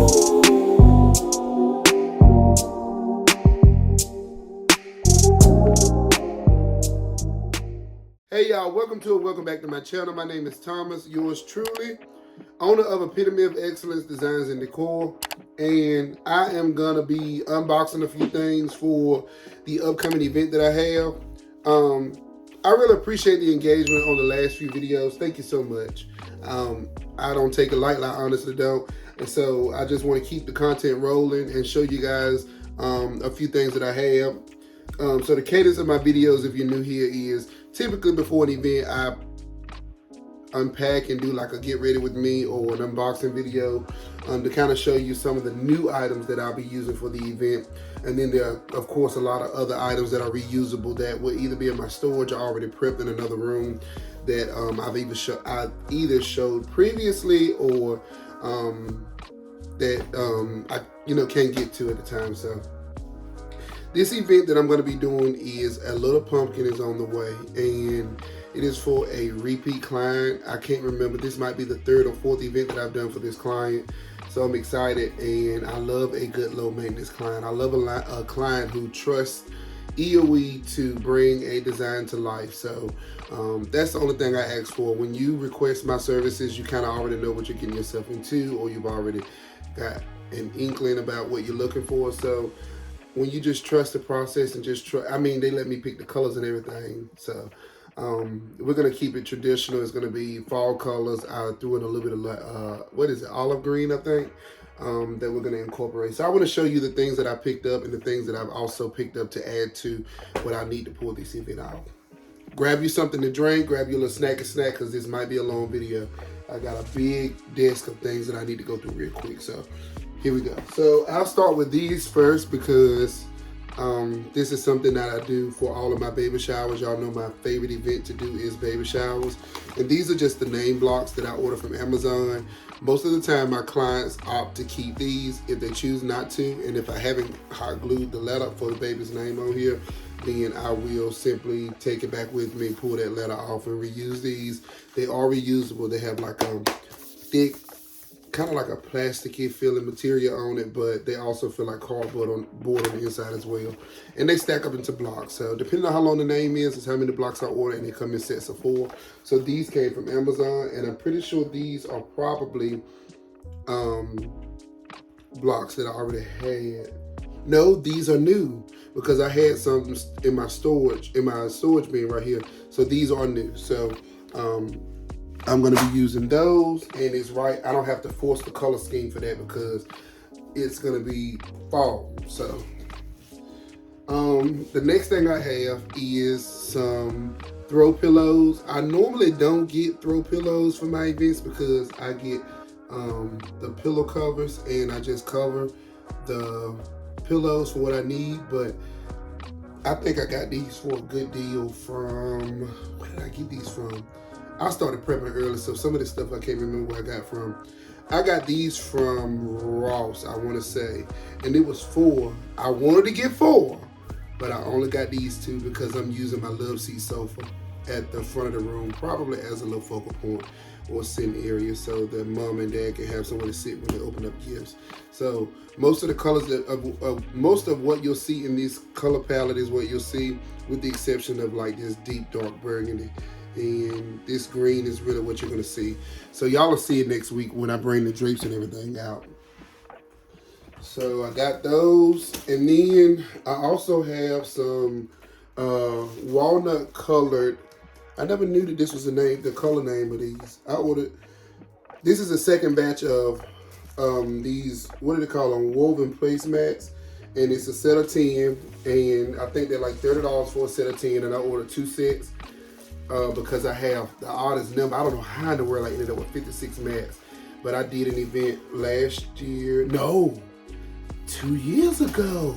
Hey y'all, welcome back to my channel. My name is Thomas, yours truly, owner of Epitome of Excellence Designs and Decor, and I am gonna be unboxing a few things for the upcoming event that I have. I really appreciate the engagement on the last few videos. Thank you so much. I don't take it lightly, I honestly don't, and so I just want to keep the content rolling and show you guys a few things that I have. So the cadence of my videos, if you're new here, is typically before an event, I unpack and do like a get ready with me or an unboxing video to kind of show you some of the new items that I'll be using for the event. And then there are, of course, a lot of other items that are reusable that will either be in my storage or already prepped in another room that I've either showed previously or that I can't get to at the time. So this event that I'm going to be doing is a little pumpkin is on the way, and it is for a repeat client. I can't remember, this might be the third or fourth event that I've done for this client, so I'm excited. And I love a good low maintenance client. I love a client who trusts EOE to bring a design to life. So that's the only thing I ask for. When you request my services, you kind of already know what you're getting yourself into, or you've already got an inkling about what you're looking for. So when you just trust the process and just trust, they let me pick the colors and everything. So we're gonna keep it traditional. It's gonna be fall colors. I threw in a little bit of what is it, olive green, I think, that we're gonna incorporate. So I want to show you the things that I picked up and the things that I've also picked up to add to what I need to pull this event out. Grab you something to drink, grab you a little snack, because this might be a long video. I got a big desk of things that I need to go through real quick. So here we go. So I'll start with these first because this is something that I do for all of my baby showers. Y'all know my favorite event to do is baby showers. And these are just the name blocks that I order from Amazon. Most of the time my clients opt to keep these if they choose not to. And if I haven't hot glued the letter for the baby's name on here, then I will simply take it back with me, pull that letter off, and reuse these. They are reusable. They have like a thick, kind of like a plasticky feeling material on it, but they also feel like cardboard on the inside as well. And they stack up into blocks. So depending on how long the name is how many blocks I order, and they come in sets of 4. So these came from Amazon, and I'm pretty sure these are probably blocks that I already had. No, these are new because I had some in my storage bin right here. So these are new. So I'm going to be using those, and it's right. I don't have to force the color scheme for that because it's going to be fall. So the next thing I have is some throw pillows. I normally don't get throw pillows for my events because I get the pillow covers and I just cover the pillows for what I need. But I think I got these for a good deal from, where did I get these from? I started prepping early, so some of this stuff I can't remember where I got from. I got these from Ross, I want to say, and it was 4. I wanted to get 4, but I only got these 2 because I'm using my love seat sofa at the front of the room, probably as a little focal point or sitting area, so that mom and dad can have somewhere to sit when they open up gifts. So most of the colors most of what you'll see in this color palette is what you'll see, with the exception of like this deep dark burgundy. And this green is really what you're gonna see. So y'all will see it next week when I bring the drapes and everything out. So I got those, and then I also have some walnut colored. I never knew that this was the color name of these. I ordered, this is a second batch of these, what do they call them, woven placemats, and it's a set of 10, and I think they're like $30 for a set of 10, and I ordered 2 sets. Because I have the oddest number. I don't know how in the world I ended up with 56 mats, but I did an event last year. No, 2 years ago.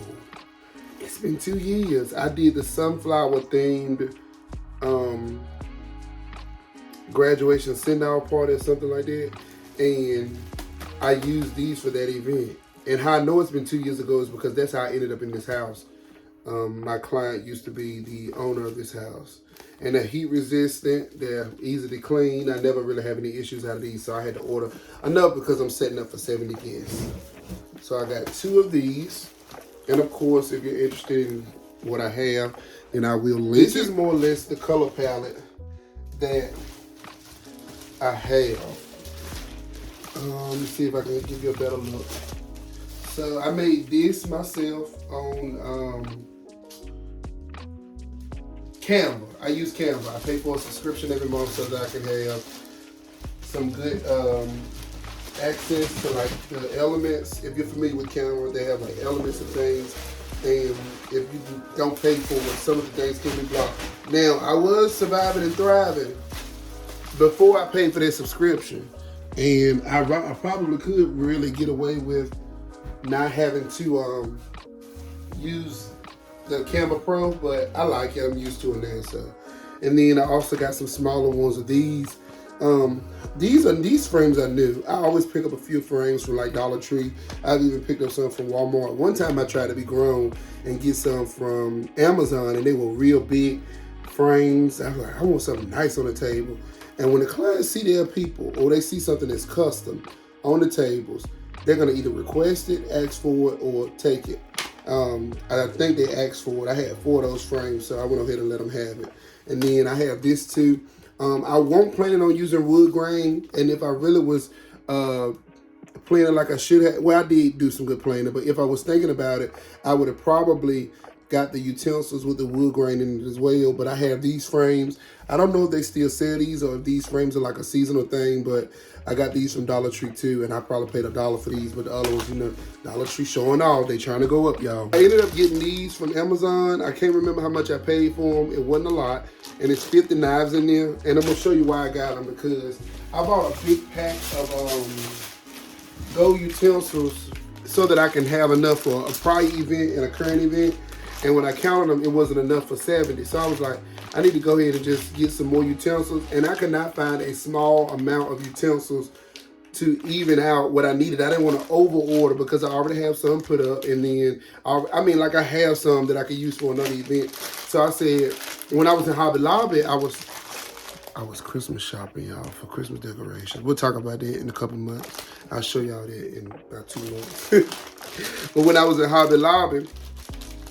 It's been 2 years. I did the sunflower themed graduation send-out party or something like that, and I used these for that event. And how I know it's been 2 years ago is because that's how I ended up in this house. My client used to be the owner of this house. And they're heat resistant, they're easy to clean. I never really have any issues out of these, so I had to order enough because I'm setting up for 70 guests. So I got 2 of these. And of course, if you're interested in what I have, then I will link. This is more or less the color palette that I have. Let me see if I can give you a better look. So I made this myself on Canva. I use Canva. I pay for a subscription every month so that I can have some good access to like the elements. If you're familiar with Canva, they have like elements of things. And if you don't pay for it, some of the things can be blocked. Now, I was surviving and thriving before I paid for that subscription. And I probably could really get away with not having to use the Canva Pro, but I like it. I'm used to it now. So, and then I also got some smaller ones of these. These frames are new. I always pick up a few frames from like Dollar Tree. I've even picked up some from Walmart. One time I tried to be grown and get some from Amazon, and they were real big frames. I was like, I want something nice on the table. And when the clients see their people or they see something that's custom on the tables, they're gonna either request it, ask for it, or take it. I think they asked for it. I had 4 of those frames, so I went ahead and let them have it. And then I have this too. I won't planning on using wood grain, and if I really was planning like I should have, well, I did do some good planning, but if I was thinking about it, I would have probably got the utensils with the wood grain in it as well. But I have these frames. I don't know if they still sell these or if these frames are like a seasonal thing, but I got these from Dollar Tree too, and I probably paid $1 for these, but the other ones, you know, Dollar Tree showing off. They trying to go up, y'all. I ended up getting these from Amazon. I can't remember how much I paid for them. It wasn't a lot, and it's 50 knives in there, and I'm gonna show you why I got them, because I bought a big pack of gold utensils so that I can have enough for a prior event and a current event. And when I counted them, it wasn't enough for 70. So I was like, I need to go ahead and just get some more utensils. And I could not find a small amount of utensils to even out what I needed. I didn't want to over order because I already have some put up. And then, I mean, like I have some that I could use for another event. So I said, when I was in Hobby Lobby, I was Christmas shopping, y'all, for Christmas decorations. We'll talk about that in a couple months. I'll show y'all that in about 2 months. But when I was in Hobby Lobby,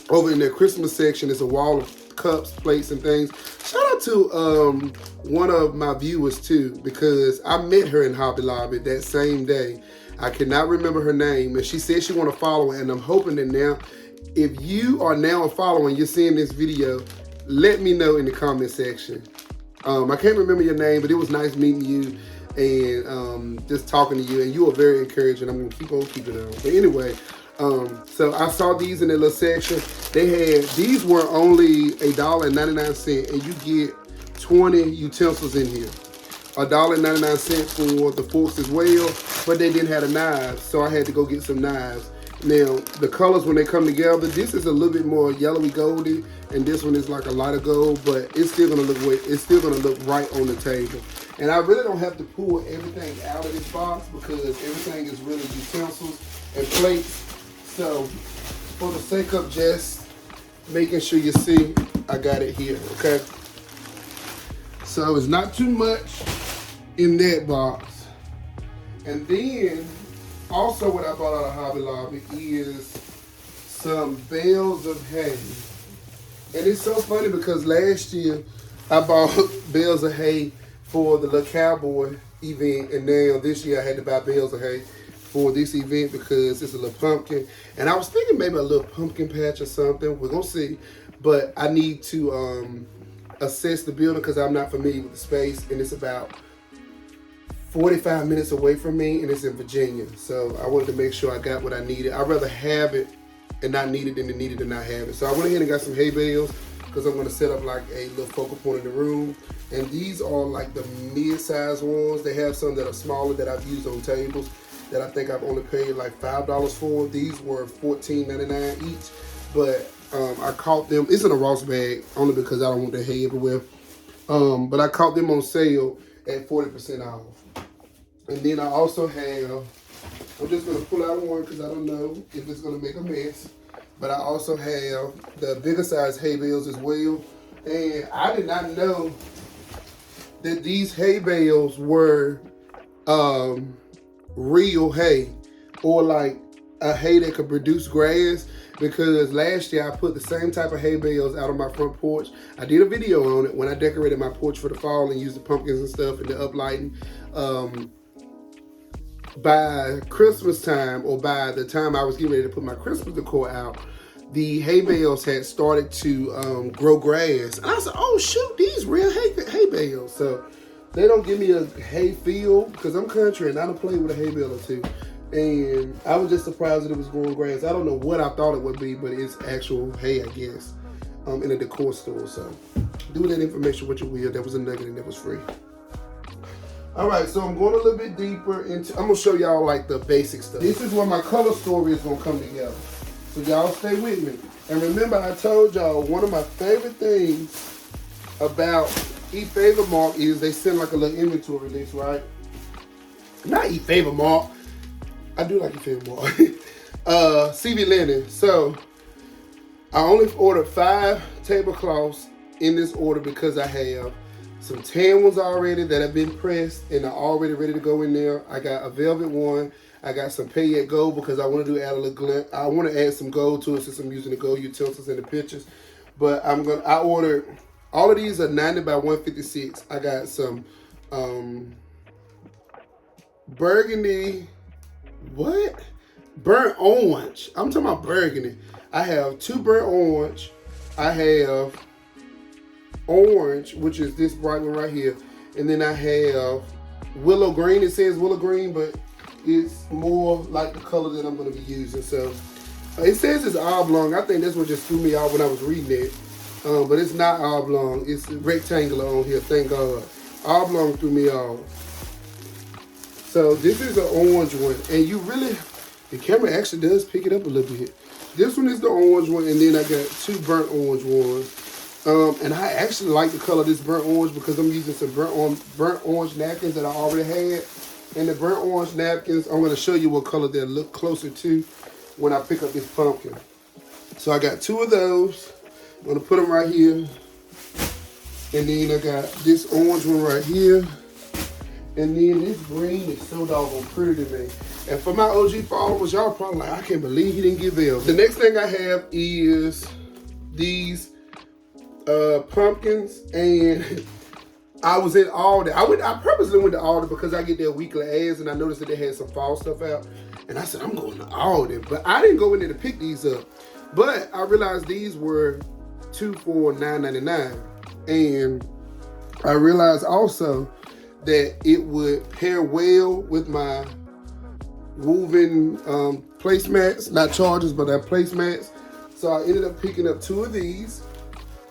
over in their Christmas section, there's a wall of cups, plates, and things. Shout out to one of my viewers too, because I met her in Hobby Lobby that same day. I cannot remember her name, and she said she want to follow it, and I'm hoping that now, if you are now following, you're seeing this video, let me know in the comment section. I can't remember your name, but it was nice meeting you and just talking to you, and you were very encouraging. I'm gonna keep on keeping on. But anyway, so I saw these in that little section. These were only $1.99, and you get 20 utensils in here. $1.99 for the forks as well, but they didn't have the knives, so I had to go get some knives. Now, the colors, when they come together, this is a little bit more yellowy goldy, and this one is like a lighter gold, but it's still gonna look right on the table. And I really don't have to pull everything out of this box because everything is really utensils and plates. So, for the sake of just making sure you see, I got it here, okay? So it's not too much in that box. And then, also what I bought out of Hobby Lobby is some bales of hay. And it's so funny because last year I bought bales of hay for the little cowboy event, and now this year I had to buy bales of hay for this event because it's a little pumpkin. And I was thinking maybe a little pumpkin patch or something. We're gonna see. But I need to assess the building because I'm not familiar with the space, and it's about 45 minutes away from me, and it's in Virginia. So I wanted to make sure I got what I needed. I'd rather have it and not need it than to need it and not have it. So I went ahead and got some hay bales because I'm gonna set up like a little focal point in the room. And these are like the mid-size ones. They have some that are smaller that I've used on tables that I think I've only paid like $5 for. These were $14.99 each, but I caught them. It's in a Ross bag only because I don't want the hay everywhere. But I caught them on sale at 40% off. And then I also have, I'm just gonna pull out one because I don't know if it's gonna make a mess. But I also have the bigger size hay bales as well. And I did not know that these hay bales were real hay, or like a hay that could produce grass, because last year I put the same type of hay bales out on my front porch. I did a video on it when I decorated my porch for the fall and used the pumpkins and stuff and the uplighting. By Christmas time, or by the time I was getting ready to put my Christmas decor out, the hay bales had started to grow grass. And I said, oh shoot, these real hay bales. So they don't give me a hay feel, because I'm country and I don't play with a hay bale or two. And I was just surprised that it was growing grass. I don't know what I thought it would be, but it's actual hay, I guess, in a decor store. So do with that information what you will. That was a nugget and that was free. All right, so I'm going a little bit deeper into, I'm gonna show y'all like the basic stuff. This is where my color story is gonna come together. So y'all stay with me. And remember, I told y'all one of my favorite things about EOEDesigns is they send like a little inventory list, right? Not EOEDesigns. I do like EOEDesigns. CV linen. So I only ordered 5 tablecloths in this order because I have some tan ones already that have been pressed and are already ready to go in there. I got a velvet one. I got some paillette gold because I want to add a little glint. I want to add some gold to it since I'm using the gold utensils in the pictures. But I ordered, all of these are 90 by 156. I got some burgundy, what? Burnt orange. I'm talking about burgundy. I have 2 burnt orange. I have orange, which is this bright one right here. And then I have willow green. It says willow green, but it's more like the color that I'm going to be using. So it says it's oblong. I think that's what just threw me off when I was reading it. But it's not oblong. It's rectangular on here, thank God. Oblong threw me off. So this is an orange one. And you really, the camera actually does pick it up a little bit. This one is the orange one, and then I got 2 burnt orange ones. And I actually like the color of this burnt orange because I'm using some burnt orange napkins that I already had. And the burnt orange napkins, I'm going to show you what color they'll look closer to when I pick up this pumpkin. So I got 2 of those. I'm going to put them right here. And then I got this orange one right here. And then this green is so doggone pretty to me. And for my OG followers, y'all probably like, I can't believe he didn't get velvet. The next thing I have is these pumpkins, and I was in Aldi. I purposely went to Aldi because I get their weekly ads, and I noticed that they had some fall stuff out. And I said, I'm going to Aldi, but I didn't go in there to pick these up. But I realized these were 2 for $9.99, and I realized also that it would pair well with my woven placemats, not chargers, but placemats. So I ended up picking up 2 of these.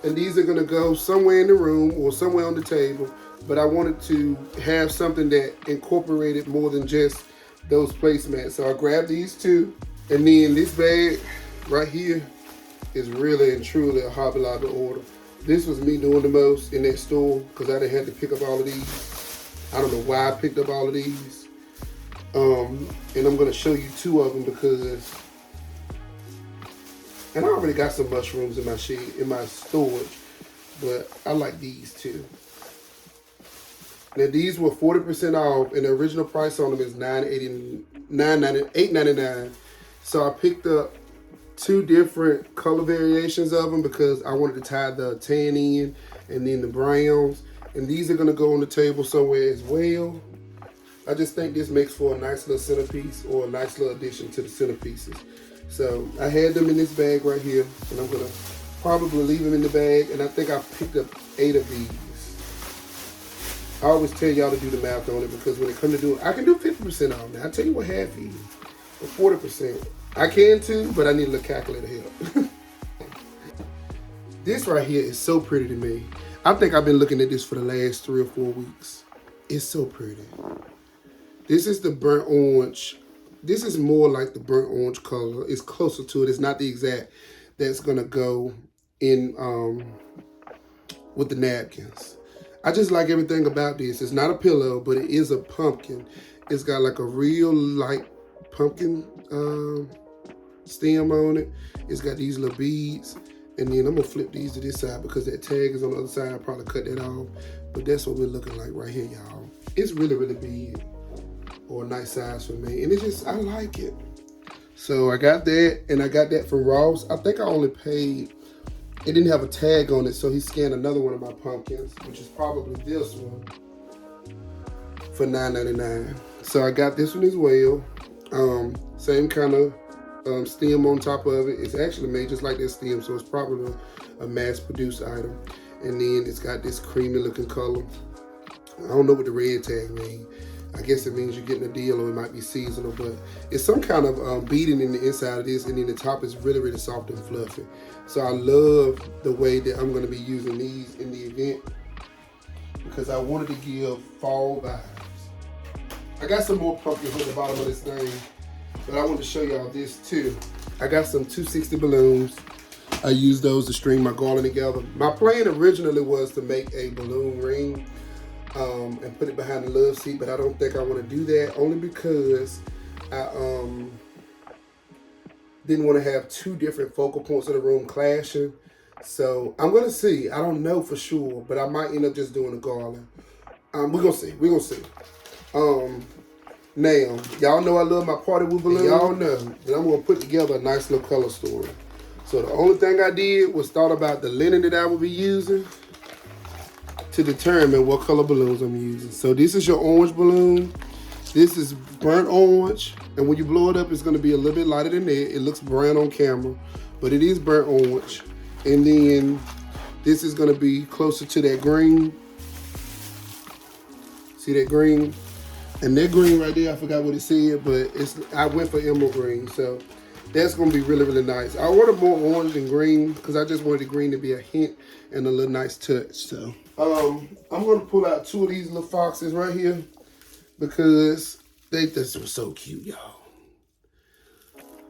And these are gonna go somewhere in the room or somewhere on the table, but I wanted to have something that incorporated more than just those placemats. So I grabbed these 2, and then this bag right here is really and truly a Hobby Lobby order. This was me doing the most in that store because I didn't have to pick up all of these. I don't know why I picked up all of these. And I'm gonna show you 2 of them because, and I already got some mushrooms in my shed, in my storage, but I like these too. Now these were 40% off, and the original price on them is $8.99. So I picked up 2 different color variations of them because I wanted to tie the tan in and then the browns. And these are gonna go on the table somewhere as well. I just think this makes for a nice little centerpiece or a nice little addition to the centerpieces. So I had them in this bag right here, and I'm gonna probably leave them in the bag. And I think I picked up 8 of these. I always tell y'all to do the math on it because when it comes to doing, I can do 50% off now. I tell you what half is, or 40%. I can too, but I need a little calculator help. This right here is so pretty to me. I think I've been looking at this for the last 3 or 4 weeks. It's so pretty. This is the burnt orange. This is more like the burnt orange color. It's closer to it. It's not the exact that's gonna go in with the napkins. I just like everything about this. It's not a pillow, but it is a pumpkin. It's got like a real light pumpkin stem on it. It's got these little beads. And then I'm gonna flip these to this side because that tag is on the other side. I'll probably cut that off. But that's what we're looking like right here, y'all. It's really, really big, or a nice size for me. And it's just, I like it. So I got that, and I got that from Ross. I think I only paid, it didn't have a tag on it, so he scanned another one of my pumpkins, which is probably this one, for $9.99. So I got this one as well. Same kind of stem on top of it. It's actually made just like that stem, so it's probably a mass-produced item. And then it's got this creamy looking color. I don't know what the red tag means. I guess it means you're getting a deal, or it might be seasonal, but it's some kind of beading in the inside of this, and then the top is really, really soft and fluffy. So I love the way that I'm going to be using these in the event, because I wanted to give fall vibes. I got some more pumpkins at the bottom of this thing, but I wanted to show y'all this too. I got some 260 balloons. I use those to string my garland together. My plan originally was to make a balloon ring and put it behind the love seat, but I don't think I want to do that, only because I didn't want to have two different focal points of the room clashing. So I'm gonna see. I don't know for sure, but I might end up just doing a garland. We're gonna see. We're gonna see. Now, y'all know I love my party with balloons. Y'all know that I'm gonna put together a nice little color story. So the only thing I did was thought about the linen that I would be using to determine what color balloons I'm using. So this is your orange balloon. This is burnt orange, and when you blow it up, it's gonna be a little bit lighter than that. It looks brown on camera, but it is burnt orange. And then this is gonna be closer to that green. See that green? And that green right there, I forgot what it said, but I went for emerald green, so that's gonna be really, really nice. I ordered more orange than green because I just wanted the green to be a hint and a little nice touch. So I'm gonna pull out two of these little foxes right here because they just were so cute, y'all.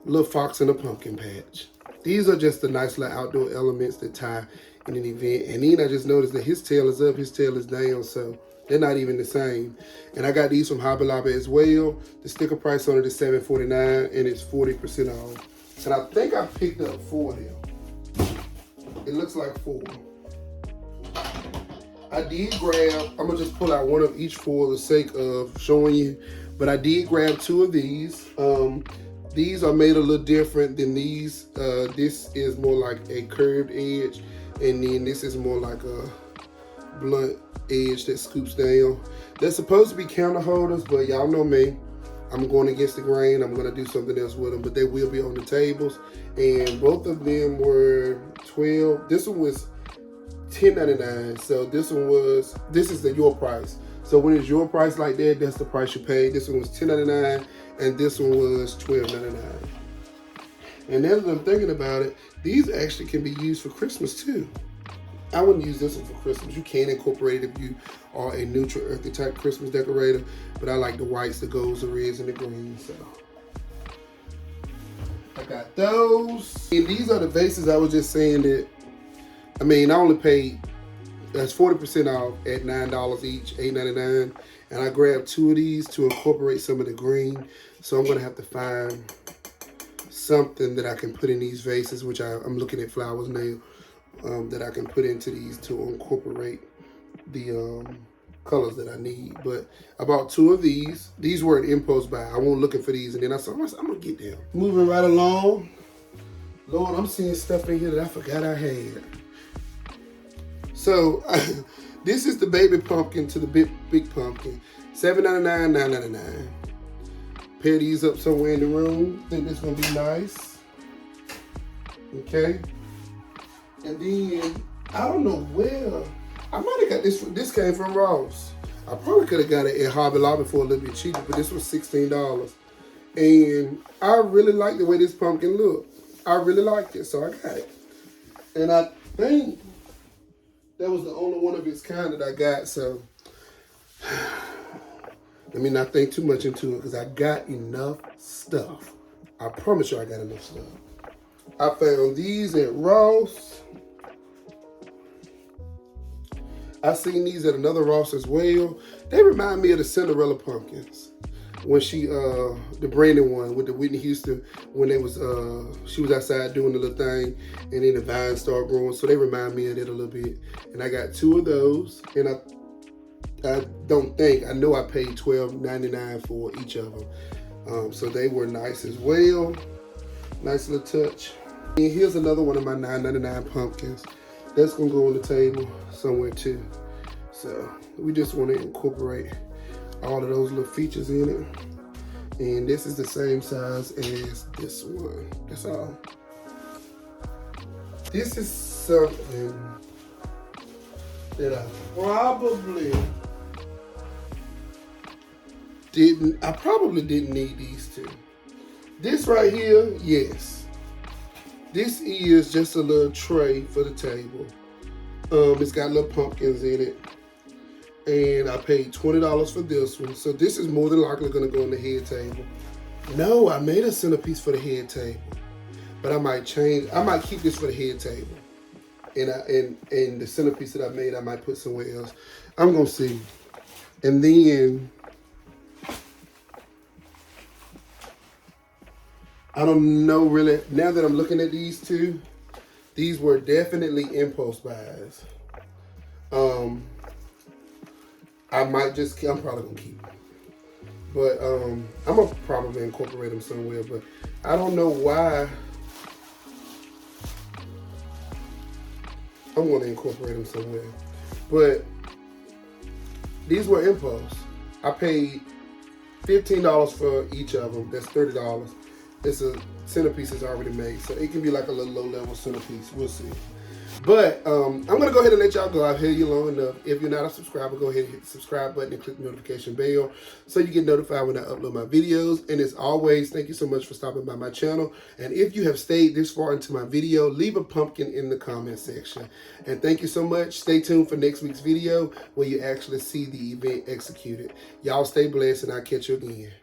Little fox in a pumpkin patch. These are just the nice little outdoor elements that tie in an event. And then I just noticed that his tail is up, his tail is down, so they're not even the same. And I got these from Hobby Lobby as well. The sticker price on it is $7.49 and it's 40% off. And I think I picked up 4 of them. It looks like 4. I did grab, I'm gonna just pull out one of each for the sake of showing you, but I did grab 2 of these. These are made a little different than these. This is more like a curved edge, and then this is more like a blunt edge that scoops down. They're supposed to be counter holders, but y'all know me. I'm going against the grain. I'm gonna do something else with them, but they will be on the tables. And both of them were 12. This one was $10.99. So this is your price. So when it's your price like that, that's the price you pay. This one was $10.99 and this one was $12.99. And now that I'm thinking about it, these actually can be used for Christmas too. I wouldn't use this one for Christmas. You can incorporate it if you are a neutral earthy type Christmas decorator, but I like the whites, the golds, the reds, and the greens. So I got those. And these are the vases I was just saying that, I mean, I only paid, that's 40% off at $9 each, $8.99. And I grabbed 2 of these to incorporate some of the green. So I'm gonna have to find something that I can put in these vases, which I'm looking at flowers now, that I can put into these to incorporate the colors that I need. But I bought 2 of these. These were an impulse buy. I wasn't looking for these, and then I said, I'm gonna get them. Moving right along. Lord, I'm seeing stuff in here that I forgot I had. So this is the baby pumpkin to the big pumpkin. $7.99, $9.99. Pair these up somewhere in the room. Think this is gonna be nice. Okay. And then I don't know where. I might have got this. This came from Ross. I probably could have got it at Hobby Lobby for a little bit cheaper, but this was $16. And I really like the way this pumpkin looked. I really liked it, so I got it. And I think that was the only one of its kind that I got, so let me not think too much into it because I got enough stuff. I promise you I got enough stuff. I found these at Ross. I seen these at another Ross as well. They remind me of the Cinderella pumpkins. When she, the Brandon one with the Whitney Houston, when they was, she was outside doing the little thing, and then the vines started growing. So they remind me of that a little bit. And I got 2 of those, and I know I paid $12.99 for each of them. So they were nice as well. Nice little touch. And here's another one of my $9.99 pumpkins. That's gonna go on the table somewhere too. So we just want to incorporate all of those little features in it. And this is the same size as this one. That's all. This is something that I probably didn't need these two. This right here, yes. This is just a little tray for the table. It's got little pumpkins in it. And I paid $20 for this one. So this is more than likely gonna go on the head table. No, I made a centerpiece for the head table. But I might keep this for the head table. And the centerpiece that I made, I might put somewhere else. I'm gonna see. And then, I don't know really, now that I'm looking at these two, these were definitely impulse buys. I'm probably gonna keep them. But I'm gonna probably incorporate them somewhere, but I don't know why. I'm gonna incorporate them somewhere. But these were impulse. I paid $15 for each of them. That's $30. It's a centerpiece is already made, so it can be like a little low-level centerpiece. We'll see. But I'm gonna go ahead and let y'all go. I've held you long enough. If you're not a subscriber, go ahead and hit the subscribe button and click the notification bell so you get notified when I upload my videos. And as always, thank you so much for stopping by my channel. And if you have stayed this far into my video, leave a pumpkin in the comment section. And thank you so much. Stay tuned for next week's video where you actually see the event executed. Y'all stay blessed, and I'll catch you again.